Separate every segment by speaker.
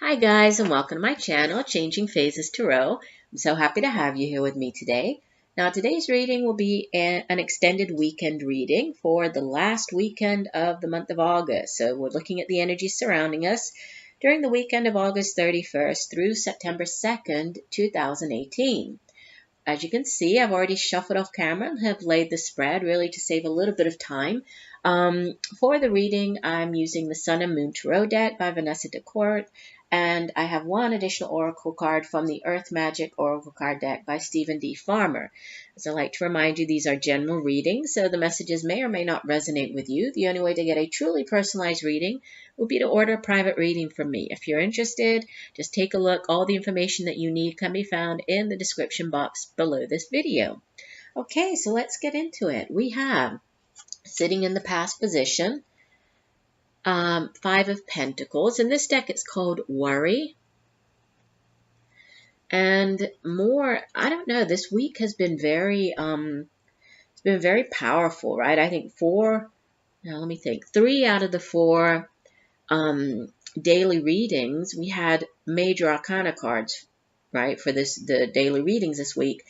Speaker 1: Hi guys, and welcome to my channel, Changing Phases Tarot. I'm so happy to have you here with me today. Now today's reading will be an extended weekend reading for the last weekend of the month of August. So we're looking at the energy surrounding us during the weekend of August 31st through September 2nd, 2018. As you can see, I've already shuffled off camera and have laid the spread really to save a little bit of time. For the reading, I'm using the Sun and Moon Tarot deck by Vanessa Decort, and I have one additional oracle card from the Earth Magic Oracle card deck by Stephen D. Farmer. As I like to remind you, these are general readings, so the messages may or may not resonate with you. The only way to get a truly personalized reading would be to order a private reading from me. If you're interested, just take a look. All the information that you need can be found in the description box below this video. Okay, so let's get into it. We have, sitting in the past position, Five of Pentacles. In this deck, it's called Worry. And more, I don't know, this week has been very, it's been very powerful, right? I think three out of the four daily readings, we had major arcana cards, right, for the daily readings this week.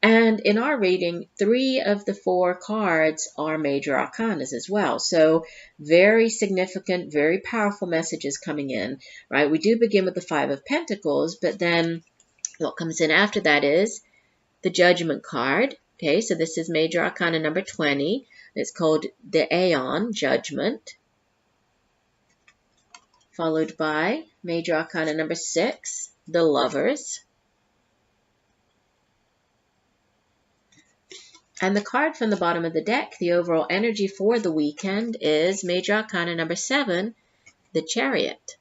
Speaker 1: And in our reading, three of the four cards are major arcanas as well. So very significant, very powerful messages coming in, right? We do begin with the Five of Pentacles, but then what comes in after that is the Judgment card. Okay, so this is major arcana number 20. It's called the Aeon, Judgment, followed by major arcana number 6, the Lovers. And the card from the bottom of the deck, the overall energy for the weekend, is major arcana number 7, the Chariot.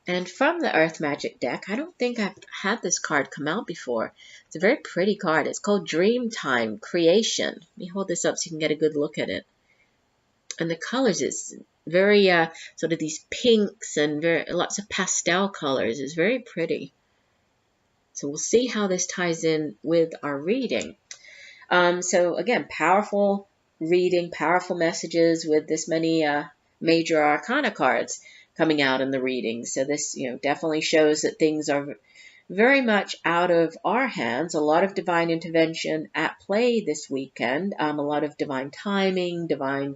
Speaker 1: And from the Earth Magic deck, I don't think I've had this card come out before. It's a very pretty card. It's called Dreamtime Creation. Let me hold this up so you can get a good look at it. And the colors is very sort of these pinks and lots of pastel colors. It's very pretty. So we'll see how this ties in with our reading. So again, powerful reading, powerful messages with this many major arcana cards coming out in the reading. So this, definitely shows that things are very much out of our hands. A lot of divine intervention at play this weekend. A lot of divine timing, divine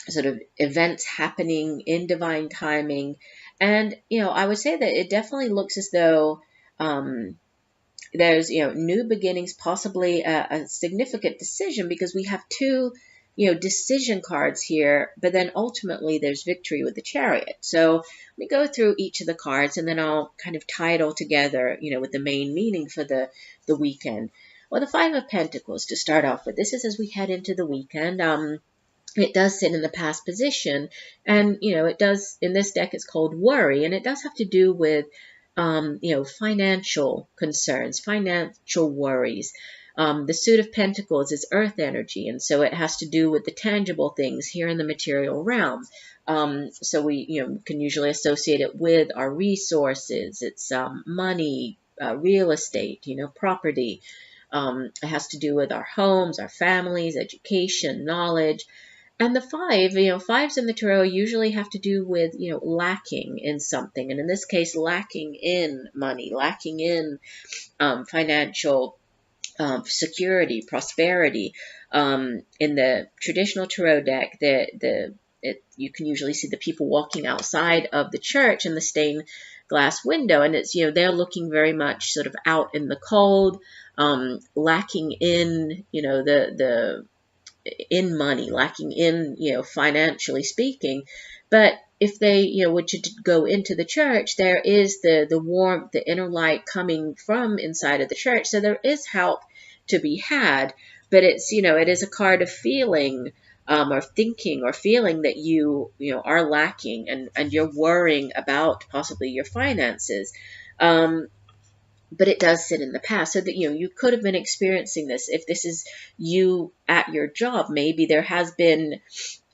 Speaker 1: sort of events happening in divine timing. And, I would say that it definitely looks as though there's, new beginnings, possibly a significant decision, because we have two, decision cards here, but then ultimately there's victory with the Chariot. So let me go through each of the cards and then I'll kind of tie it all together, with the main meaning for the weekend. Well, the Five of Pentacles to start off with. This is as we head into the weekend. It does sit in the past position, and, it does, in this deck, it's called Worry, and it does have to do with, financial concerns, financial worries. The Suit of Pentacles is earth energy, and so it has to do with the tangible things here in the material realm. So we, can usually associate it with our resources. It's money, real estate, property. It has to do with our homes, our families, education, knowledge. And the fives in the tarot usually have to do with, lacking in something. And in this case, lacking in money, lacking in financial security, prosperity. In the traditional tarot deck, you can usually see the people walking outside of the church in the stained glass window. And it's, they're looking very much sort of out in the cold, lacking in, in money, lacking in, financially speaking. But if they, were to go into the church, there is the warmth, the inner light coming from inside of the church. So there is help to be had, but it's, it is a card of feeling, or thinking or feeling that you are lacking and you're worrying about possibly your finances. But it does sit in the past, so that, you could have been experiencing this. If this is you at your job, maybe there has been,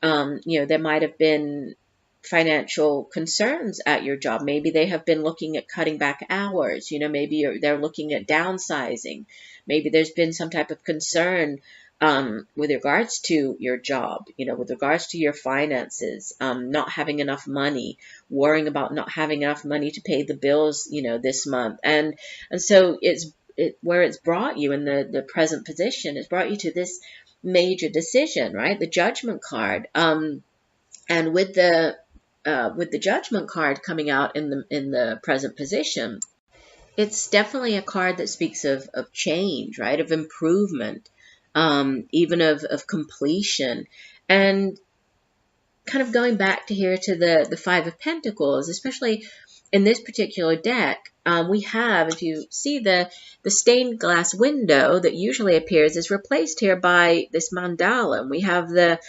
Speaker 1: there might have been financial concerns at your job. Maybe they have been looking at cutting back hours. Maybe they're looking at downsizing. Maybe there's been some type of concern with regards to your job, with regards to your finances, not having enough money, worrying about not having enough money to pay the bills, this month. And so where it's brought you in the present position, it's brought you to this major decision, right? The Judgment card. And with the Judgment card coming out in the present position, it's definitely a card that speaks of change, right? Of improvement, even of completion. And kind of going back to here to the Five of Pentacles, especially in this particular deck, we have, if you see the stained glass window that usually appears, is replaced here by this mandala. And we have the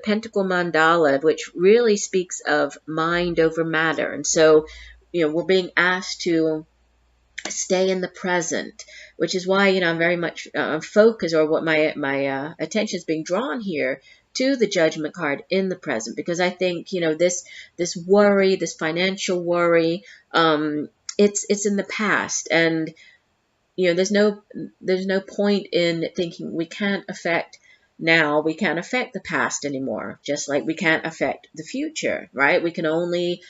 Speaker 1: Pentacle mandala, which really speaks of mind over matter. And so, we're being asked to stay in the present, which is why I'm very much focused, or what my attention is being drawn here to the Judgment card in the present, because I think this worry, this financial worry, it's in the past, and there's no point in thinking we can't affect now, we can't affect the past anymore, just like we can't affect the future, right? We can only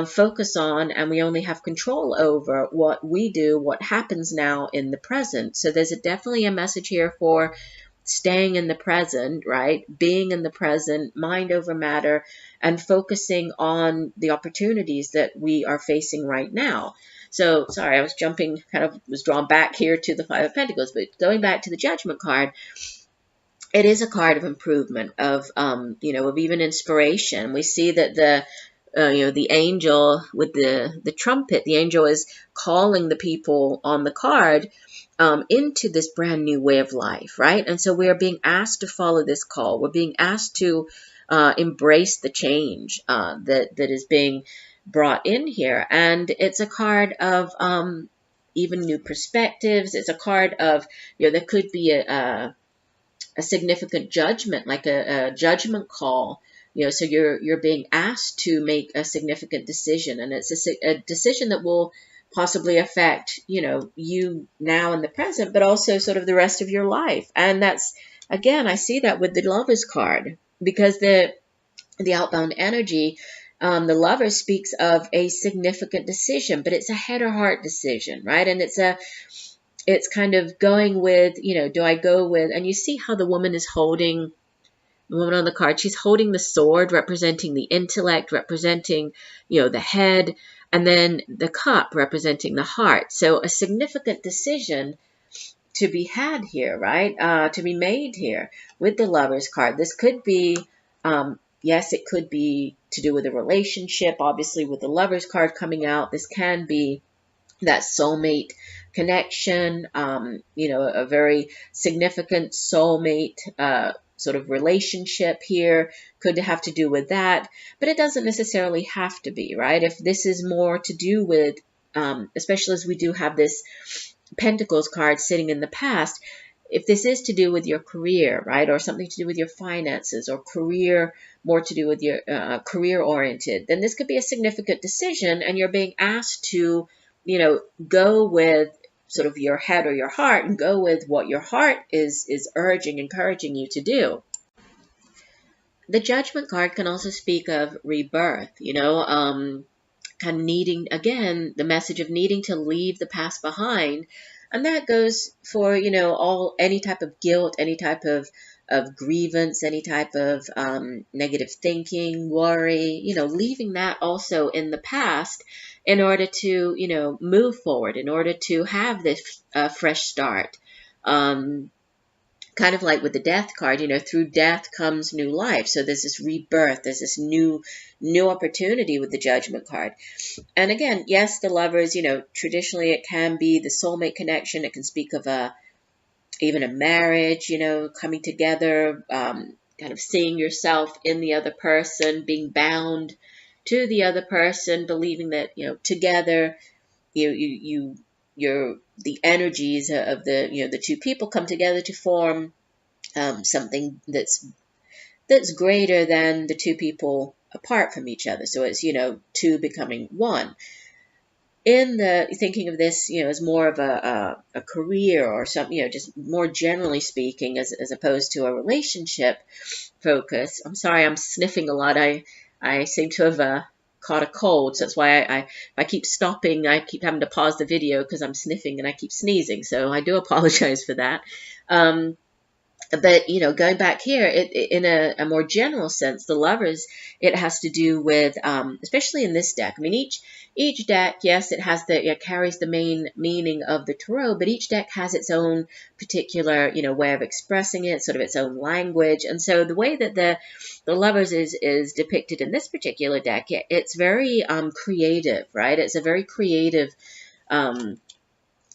Speaker 1: focus on, and we only have control over what we do, what happens now in the present. So there's definitely a message here for staying in the present, right? Being in the present, mind over matter, and focusing on the opportunities that we are facing right now. So, sorry, I was jumping, was drawn back here to the Five of Pentacles, but going back to the Judgment card, it is a card of improvement, of even inspiration. We see that the angel with the trumpet, the angel is calling the people on the card into this brand new way of life, right? And so we are being asked to follow this call. We're being asked to embrace the change that is being brought in here. And it's a card of even new perspectives. It's a card of, there could be a significant judgment, like a judgment call. So you're being asked to make a significant decision, and it's a decision that will possibly affect, you now in the present, but also sort of the rest of your life. And that's, again, I see that with the Lovers card, because the outbound energy, the Lover speaks of a significant decision, but it's a head or heart decision, right? And it's kind of going with, do I go with, and you see how the woman is holding, the woman on the card, she's holding the sword, representing the intellect, representing, the head, and then the cup representing the heart. So a significant decision to be had here, right? To be made here with the Lovers card. This could be, yes, it could be to do with a relationship. Obviously, with the Lovers card coming out, this can be that soulmate connection, a very significant soulmate sort of relationship here, could have to do with that, but it doesn't necessarily have to be, right? If this is more to do with, especially as we do have this Pentacles card sitting in the past, if this is to do with your career, right, or something to do with your finances, or career, more to do with your career oriented, then this could be a significant decision, and you're being asked to, go with sort of your head or your heart, and go with what your heart is urging, encouraging you to do. The Judgment card can also speak of rebirth, kind of needing, again, the message of needing to leave the past behind. And that goes for, any type of guilt, any type of grievance, any type of negative thinking, worry, leaving that also in the past in order to, move forward, in order to have this fresh start. Kind of like with the Death card, through death comes new life. So there's this rebirth, there's this new opportunity with the Judgment card. And again, yes, the Lovers, traditionally it can be the soulmate connection. It can speak of even a marriage, coming together, kind of seeing yourself in the other person, being bound to the other person, believing that, together, the energies of the two people come together to form something that's greater than the two people apart from each other. So it's, two becoming one. in the thinking of this, as more of a career or something, just more generally speaking, as opposed to a relationship focus. I'm sorry, I'm sniffing a lot. I seem to have caught a cold, so that's why I keep stopping. I keep having to pause the video because I'm sniffing and I keep sneezing. So I do apologize for that. But, going back here, in a more general sense, the Lovers, it has to do with, especially in this deck. I mean, each deck, yes, it carries the main meaning of the tarot, but each deck has its own particular, way of expressing it, sort of its own language. And so the way that the Lovers is depicted in this particular deck, it's very creative, right? It's a very creative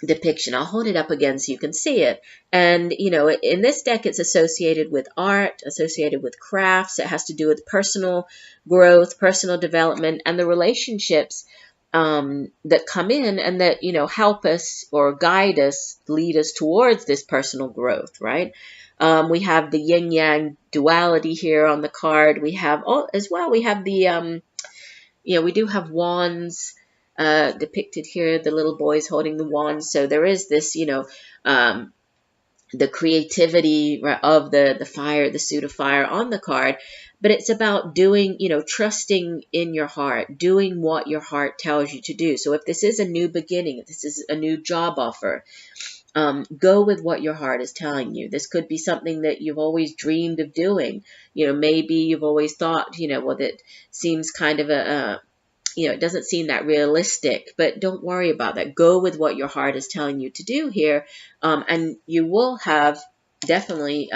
Speaker 1: depiction. I'll hold it up again so you can see it. And, in this deck, it's associated with art, associated with crafts. It has to do with personal growth, personal development, and the relationships that come in and that, help us or guide us, lead us towards this personal growth, right? We have the yin-yang duality here on the card. We have, as well, we have the, we do have wands depicted here, the little boys holding the wands. So there is this, the creativity of the fire, the suit of fire on the card. But it's about doing, trusting in your heart, doing what your heart tells you to do. So if this is a new beginning, if this is a new job offer, go with what your heart is telling you. This could be something that you've always dreamed of doing. Maybe you've always thought, well, that seems kind of it doesn't seem that realistic, but don't worry about that. Go with what your heart is telling you to do here, and you will have definitely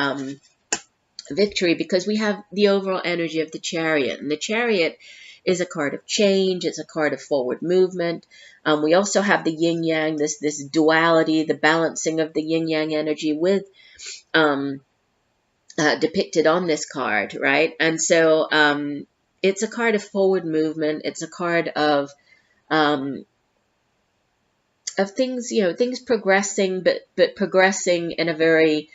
Speaker 1: victory, because we have the overall energy of the Chariot. And the Chariot is a card of change. It's a card of forward movement. We also have the yin-yang, this duality, the balancing of the yin-yang energy with depicted on this card, right? And so it's a card of forward movement. It's a card of things, things progressing, but progressing in a very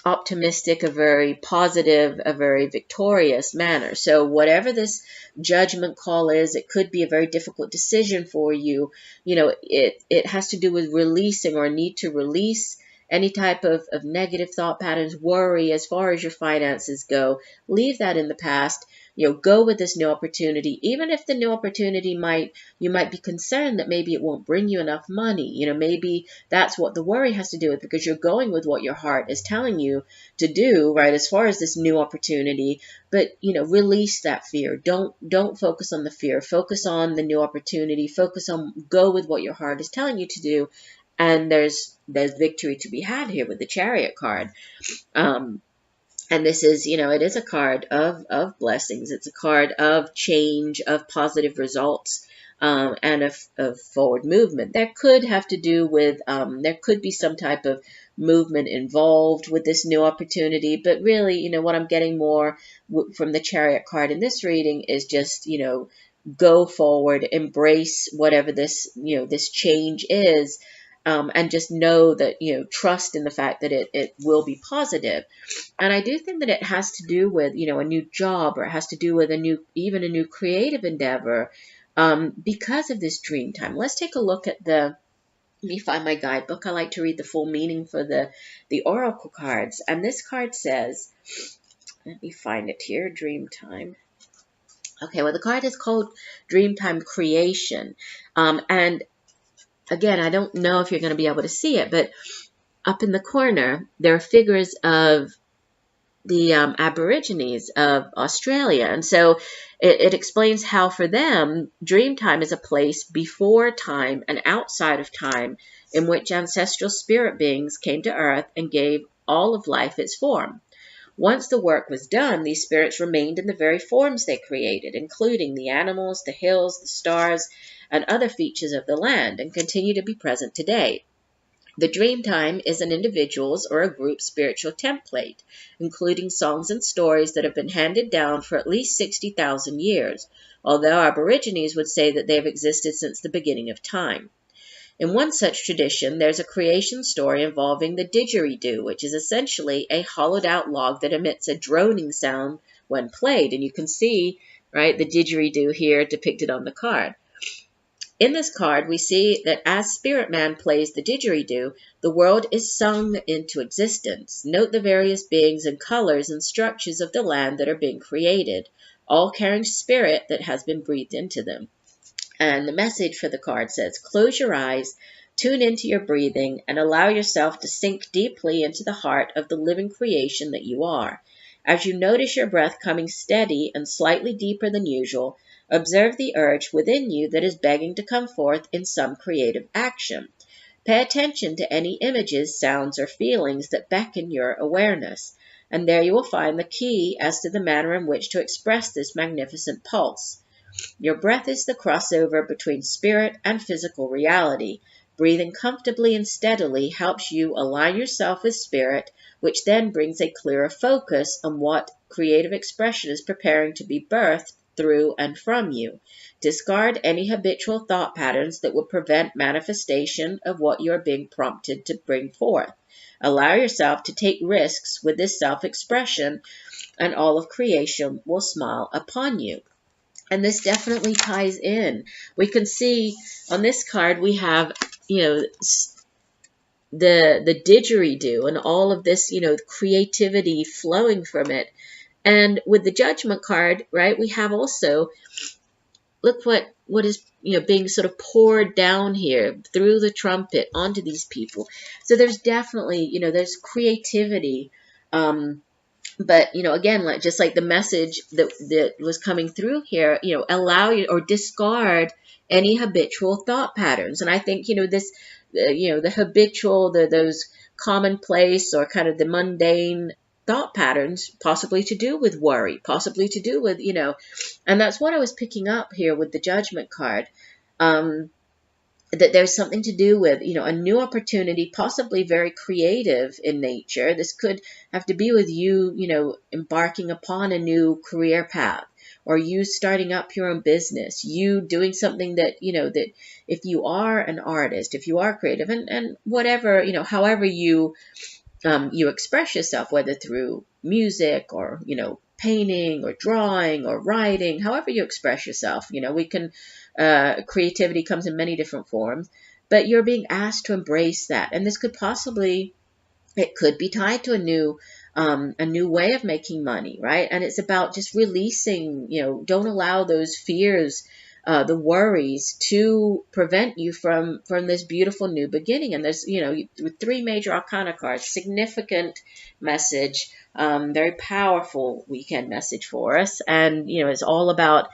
Speaker 1: optimistic, a very positive, a very victorious manner. So whatever this judgment call is, it could be a very difficult decision for you. It has to do with releasing or need to release any type of negative thought patterns, worry as far as your finances go. Leave that in the past. Go with this new opportunity. Even if the new opportunity you might be concerned that maybe it won't bring you enough money. Maybe that's what the worry has to do with, because you're going with what your heart is telling you to do, right, as far as this new opportunity. But, release that fear. Don't focus on the fear. Focus on the new opportunity. Go with what your heart is telling you to do. And there's victory to be had here with the Chariot card. And this is, it is a card of blessings. It's a card of change, of positive results, and of forward movement. That could have to do with, there could be some type of movement involved with this new opportunity. But really, what I'm getting more from the Chariot card in this reading is just, go forward, embrace whatever this, this change is. And just know that, trust in the fact that it will be positive. And I do think that it has to do with, a new job, or it has to do with even a new creative endeavor, because of this dream time. Let's take a look at let me find my guidebook. I like to read the full meaning for the oracle cards. And this card says, let me find it here, dream time. Okay, well, the card is called Dreamtime Creation. And again, I don't know if you're going to be able to see it, but up in the corner, there are figures of the Aborigines of Australia. And so it explains how for them, Dreamtime is a place before time and outside of time in which ancestral spirit beings came to Earth and gave all of life its form. Once the work was done, these spirits remained in the very forms they created, including the animals, the hills, the stars, and other features of the land, and continue to be present today. The Dreamtime is an individual's or a group's spiritual template, including songs and stories that have been handed down for at least 60,000 years, although Aborigines would say that they have existed since the beginning of time. In one such tradition, there's a creation story involving the didgeridoo, which is essentially a hollowed-out log that emits a droning sound when played. And you can see, right, the didgeridoo here depicted on the card. In this card, we see that as Spirit Man plays the didgeridoo, the world is sung into existence. Note the various beings and colors and structures of the land that are being created, all carrying spirit that has been breathed into them. And the message for the card says, close your eyes, tune into your breathing, and allow yourself to sink deeply into the heart of the living creation that you are. As you notice your breath coming steady and slightly deeper than usual, observe the urge within you that is begging to come forth in some creative action. Pay attention to any images, sounds, or feelings that beckon your awareness, and there you will find the key as to the manner in which to express this magnificent pulse. Your breath is the crossover between spirit and physical reality. Breathing comfortably and steadily helps you align yourself with spirit, which then brings a clearer focus on what creative expression is preparing to be birthed through and from you. Discard any habitual thought patterns that will prevent manifestation of what you are being prompted to bring forth. Allow yourself to take risks with this self-expression, and all of creation will smile upon you. And this definitely ties in. We can see on this card we have, the didgeridoo and all of this, creativity flowing from it. And with the Judgment card, right, we have also, look what is, being sort of poured down here through the trumpet onto these people. So there's definitely, there's creativity. But, again, just like the message that was coming through here, allow you or discard any habitual thought patterns. And I think, this, the habitual, those commonplace or kind of the mundane thought patterns, possibly to do with worry, possibly to do with, and that's what I was picking up here with the Judgment card. That there's something to do with, a new opportunity, possibly very creative in nature. This could have to be with you, embarking upon a new career path, or you starting up your own business, you doing something that, that if you are an artist, if you are creative, and whatever, however you express yourself, whether through music or, painting or drawing or writing, however you express yourself, we can, creativity comes in many different forms, but you're being asked to embrace that. And this could possibly, it could be tied to a new way of making money, right? And it's about just releasing, don't allow those fears, the worries to prevent you from this beautiful new beginning. And there's, with 3 major arcana cards, significant message, very powerful weekend message for us. And, it's all about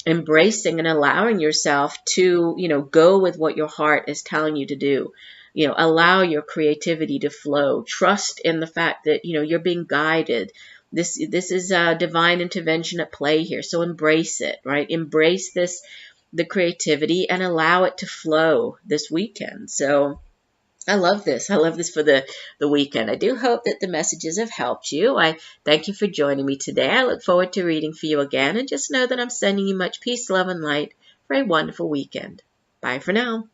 Speaker 1: embracing and allowing yourself to, go with what your heart is telling you to do. Allow your creativity to flow. Trust in the fact that, you're being guided. This is a divine intervention at play here. So embrace it, right? Embrace the creativity, and allow it to flow this weekend. So I love this. I love this for the weekend. I do hope that the messages have helped you. I thank you for joining me today. I look forward to reading for you again. And just know that I'm sending you much peace, love, and light for a wonderful weekend. Bye for now.